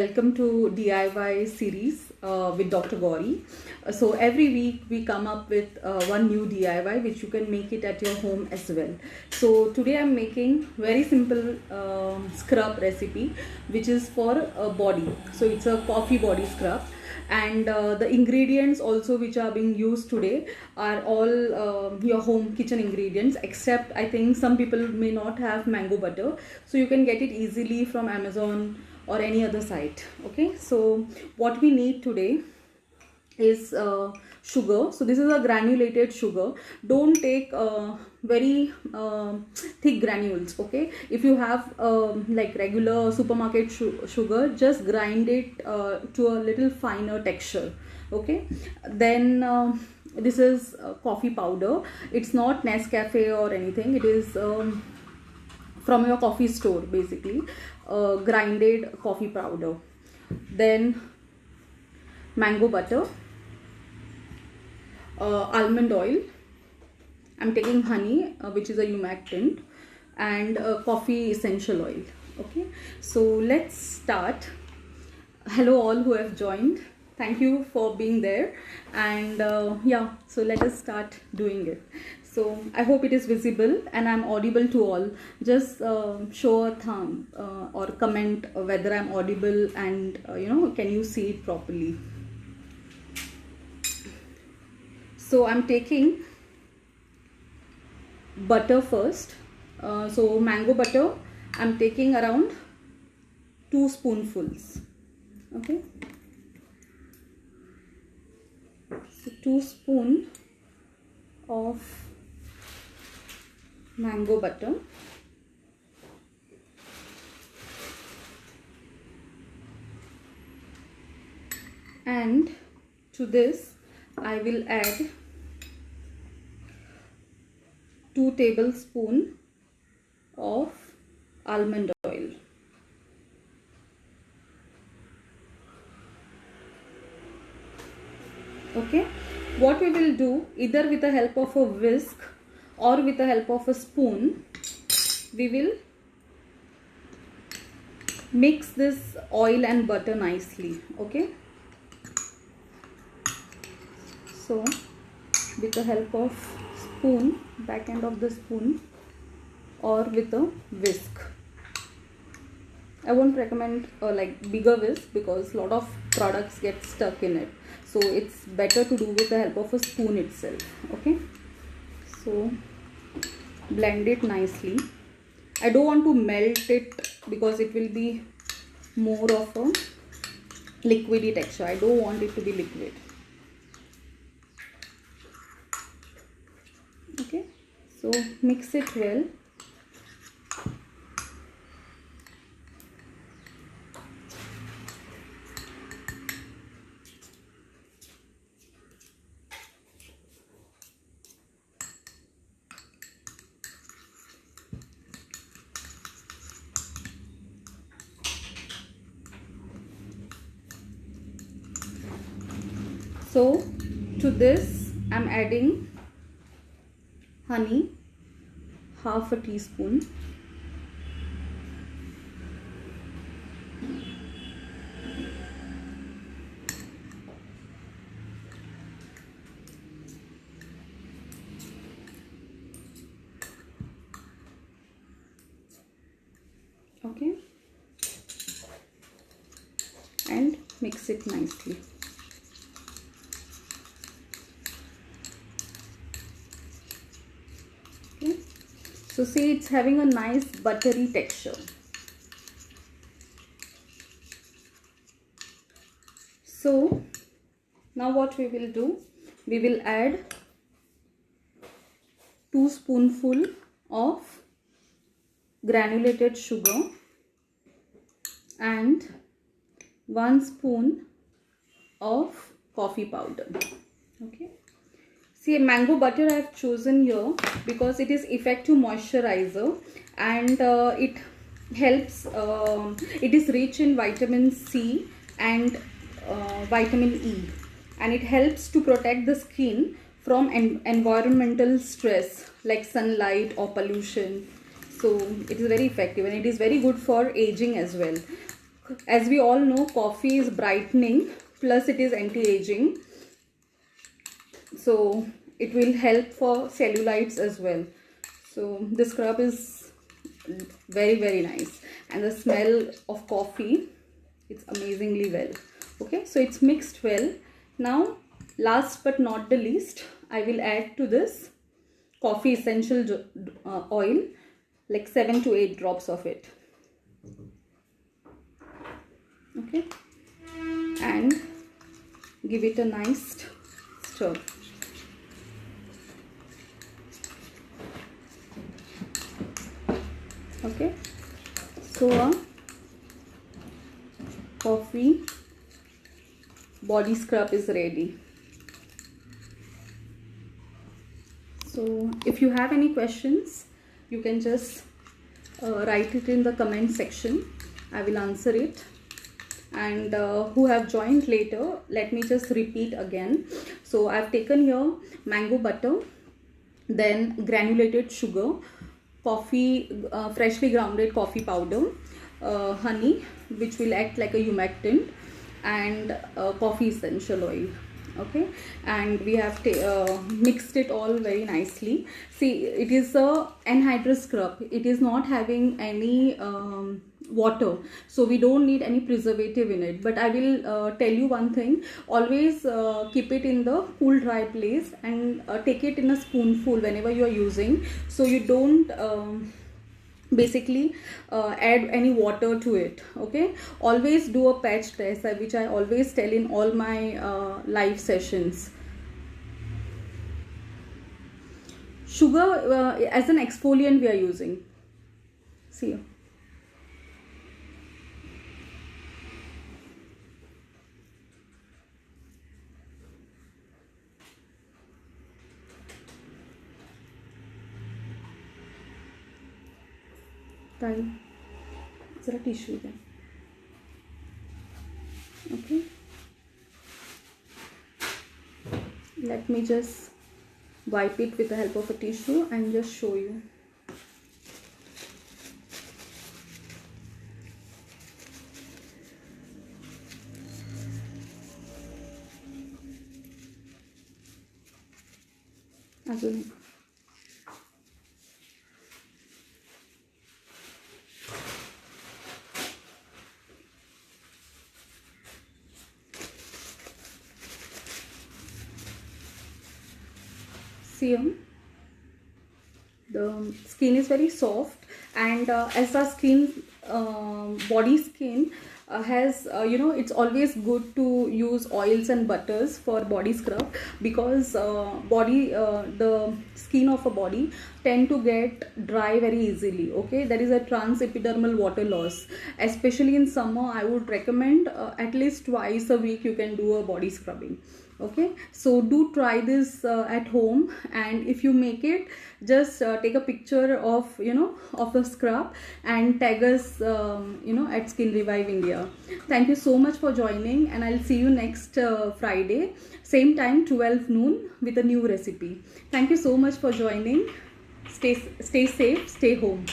Welcome to DIY series with Dr. Gauri. So every week we come up with one new DIY which you can make it at your home as well. So today I'm making very simple scrub recipe which is for a body. So it's a coffee body scrub, and the ingredients also which are being used today are all your home kitchen ingredients, except I think some people may not have mango butter, so you can get it easily from Amazon or any other site. Okay, so what we need today is sugar. So this is a granulated sugar. Don't take very thick granules. Okay, if you have like regular supermarket sugar, just grind it to a little finer texture. Okay, then this is coffee powder. It's not Nescafe or anything. It is from your coffee store, basically grinded coffee powder. Then mango butter, almond oil, I'm taking honey which is a humectant, and coffee essential oil. Okay, so let's start. Hello all who have joined, thank you for being there, and yeah, so let us start doing it. So I hope it is visible and I'm audible to all. Just show a thumb or comment whether I'm audible, and can you see it properly. So I'm taking butter first. So mango butter I'm taking around 2 spoonfuls. Okay, so 2 spoon of mango butter, and to this I will add 2 tablespoons of almond oil. Okay, what we will do, either with the help of a whisk or with the help of a spoon, we will mix this oil and butter nicely. Okay, so with the help of spoon, back end of the spoon, or with a whisk. I won't recommend like bigger whisk because a lot of products get stuck in it, so it's better to do with the help of a spoon itself. Okay, so blend it nicely. I don't want to melt it because it will be more of a liquidy texture. I don't want it to be liquid. Okay, so mix it well. So to this I'm adding honey, half a teaspoon, okay, and mix it nicely. Okay, so see, it's having a nice buttery texture. So now what we will do, we will add 2 spoonfuls of granulated sugar and 1 spoon of coffee powder. Okay, see, mango butter I have chosen here because it is effective moisturizer, and it helps, it is rich in vitamin C and vitamin E, and it helps to protect the skin from environmental stress like sunlight or pollution. So it is very effective, and it is very good for aging as well. as we all know, coffee is brightening plus it is anti-aging, so it will help for cellulites as well. So the scrub is very nice, and the smell of coffee, it's amazingly well. Okay, so it's mixed well. Now last but not the least, I will add to this coffee essential oil, like 7 to 8 drops of it. Okay, and give it a nice stir. Okay, so a coffee body scrub is ready. So if you have any questions, you can just write it in the comment section. I will answer it. And who have joined later, let me just repeat again. So I've taken here mango butter, then granulated sugar, coffee, freshly grounded coffee powder, honey, which will act like a humectant, and coffee essential oil. Okay, and we have mixed it all very nicely. See, it is a anhydrous scrub. It is not having any water, so we don't need any preservative in it. But I will tell you one thing: always keep it in the cool, dry place, and take it in a spoonful whenever you are using, so you don't basically add any water to it. Okay, always do a patch test, which I always tell in all my live sessions. Sugar as an exfoliant we are using. See here. जरा tissue they. Okay, let me just wipe it with the help of a tissue and just show you. अजून see, the skin is very soft, and as our skin, body skin has it's always good to use oils and butters for body scrub, because the skin of a body tend to get dry very easily. Okay, there is a transepidermal water loss, especially in summer. I would recommend at least twice a week you can do a body scrubbing. Okay, so do try this at home, and if you make it, just take a picture of of the scrub and tag us at Skin Revive India. Thank you so much for joining, and I'll see you next Friday, same time, 12 noon, with a new recipe. Thank you so much for joining. Stay safe, stay home.